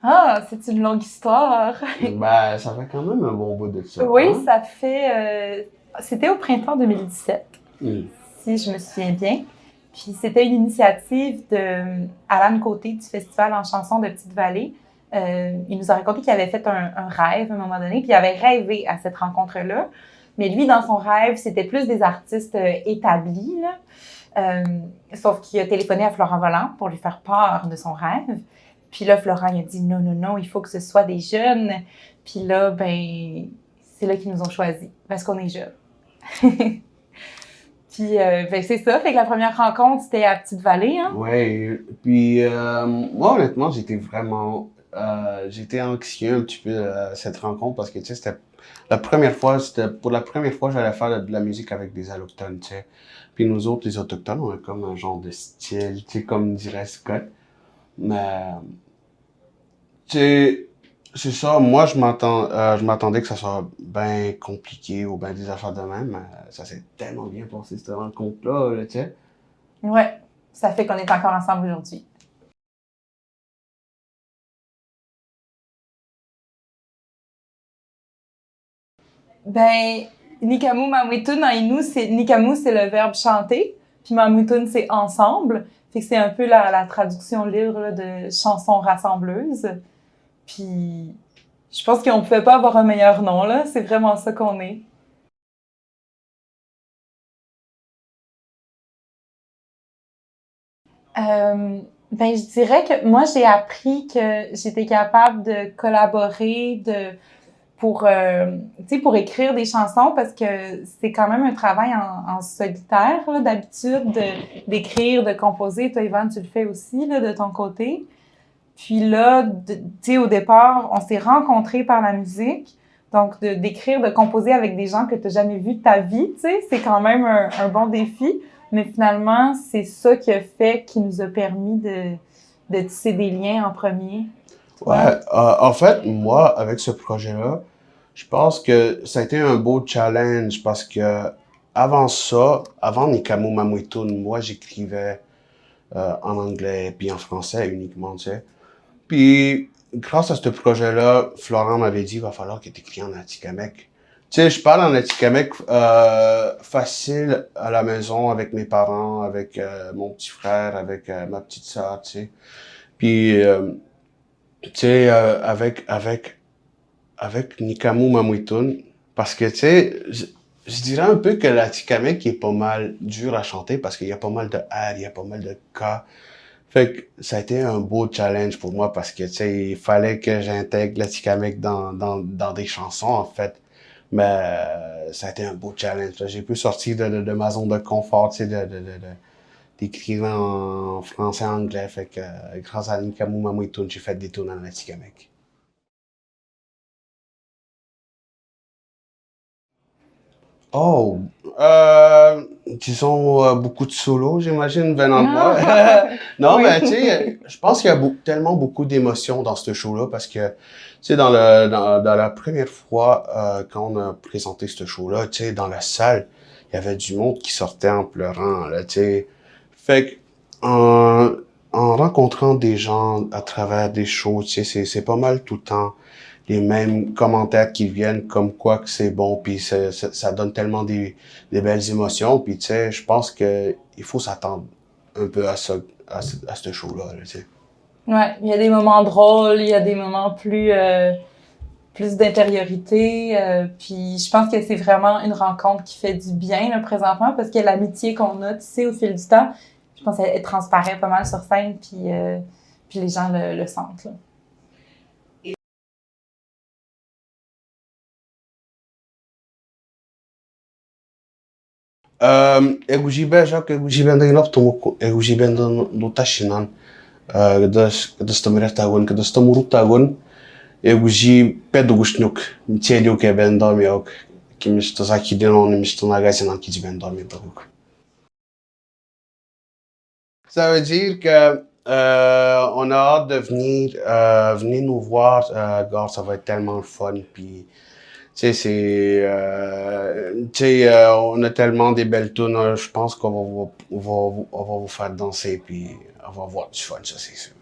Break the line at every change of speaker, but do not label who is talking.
Ah, c'est une longue histoire.
Ben, ça fait quand même un bon bout de ça,
Oui,
hein?
ça fait... c'était au printemps 2017,
Hmm.
si je me souviens bien. Puis c'était une initiative de Alan Côté du Festival en chansons de Petite-Vallée. Il nous a raconté qu'il avait fait un rêve à un moment donné, puis il avait rêvé à cette rencontre-là. Mais lui, dans son rêve, c'était plus des artistes établis, là. Sauf qu'il a téléphoné à Florent Volant pour lui faire part de son rêve. Puis là, Florent, il a dit non, non, non, il faut que ce soit des jeunes. Puis là, ben, c'est là qu'ils nous ont choisis, parce qu'on est jeunes. Puis, ben, c'est ça. Fait que la première rencontre, c'était à Petite-Vallée, hein?
Ouais, puis moi honnêtement, j'étais anxieux un petit peu à cette rencontre parce que tu sais, c'était pour la première fois j'allais faire de la musique avec des allochtones, tu sais. Puis nous autres, les autochtones, on a comme un genre de style, tu sais, comme dirait Scott. Mais tu sais, c'est ça, moi je m'attendais que ça soit bien compliqué ou bien des affaires de même, mais ça s'est tellement bien passé cette rencontre-là, là, tu sais.
Ouais. Ça fait qu'on est encore ensemble aujourd'hui. Ben, Nikamu Mamwitun en Innu, c'est Nikamu, c'est le verbe chanter, puis Mamwitun, c'est ensemble. Fait que c'est un peu la traduction libre là, de chanson rassembleuse. Puis je pense qu'on pouvait pas avoir un meilleur nom, là. C'est vraiment ça qu'on est. Euh, ben, je dirais que moi, j'ai appris que j'étais capable de collaborer, tu sais, pour écrire des chansons parce que c'est quand même un travail en solitaire, là, d'habitude, d'écrire, de composer. Toi, Yvan, tu le fais aussi, là, de ton côté. Puis là, tu sais, au départ, on s'est rencontrés par la musique. Donc, d'écrire, de composer avec des gens que tu n'as jamais vus de ta vie, tu sais, c'est quand même un bon défi. Mais finalement, c'est ça qui a fait, qui nous a permis de tisser des liens en premier.
Ouais,
Toi?
en fait, moi, avec ce projet-là, je pense que ça a été un beau challenge parce que avant ça, avant Nikamu Mamuitun, moi, j'écrivais en anglais puis en français uniquement, tu sais. Puis, grâce à ce projet-là, Florent m'avait dit, il va falloir que tu écris en Atikamekw. Tu sais, je parle en Atikamekw facile à la maison avec mes parents, avec mon petit frère, avec ma petite sœur, tu sais. Puis, tu sais, avec Nikamu Mamuitun, parce que, tu sais, je dirais un peu que l'Atikamekw est pas mal dur à chanter parce qu'il y a pas mal de R, il y a pas mal de K. Fait que ça a été un beau challenge pour moi parce que, tu sais, il fallait que j'intègre l'Atikamekw dans des chansons, en fait. Mais ça a été un beau challenge. J'ai pu sortir de ma zone de confort, tu sais, d'écrire en français, anglais. Fait que grâce à Nikamu Mamuitun, j'ai fait des tours dans l'Atikamekw. Oh, disons beaucoup de solos, j'imagine, venant de moi. Non, mais tu
Oui.
sais, je pense qu'il y a tellement beaucoup d'émotions dans ce show-là parce que, tu sais, dans la première fois quand on a présenté ce show-là, tu sais, dans la salle, il y avait du monde qui sortait en pleurant, là, tu sais. Fait que, en rencontrant des gens à travers des shows, tu sais, c'est pas mal tout le temps les mêmes commentaires qui viennent comme quoi que c'est bon, puis ça donne tellement des belles émotions, puis tu sais, je pense que il faut s'attendre un peu à ça, à ce show-là, là, tu sais.
Ouais, il y a des moments drôles, il y a des moments plus d'intériorité. Puis je pense que c'est vraiment une rencontre qui fait du bien là, présentement parce que l'amitié qu'on a, tu sais, au fil du temps, je pense qu'elle transparaît pas mal sur scène, puis les gens le sentent. Là.
Egujibe, Jacques, Egujibe Ndainop, Tomoko, Egujibe no Tashinan, kada stamiretagon, kada stamurutagon, Eguji Pedogushnuk, Mtielio que ben dormiok, que me estás aqui de não me estou na gaisa não que de ben dormi Ça veut dire que on a hâte de venir nous voir. Gars, ça va être tellement le fun. Puis, tu sais, tu sais, on a tellement des belles tunes. Je pense qu'on va vous faire danser. Puis, on va avoir du fun, ça c'est sûr.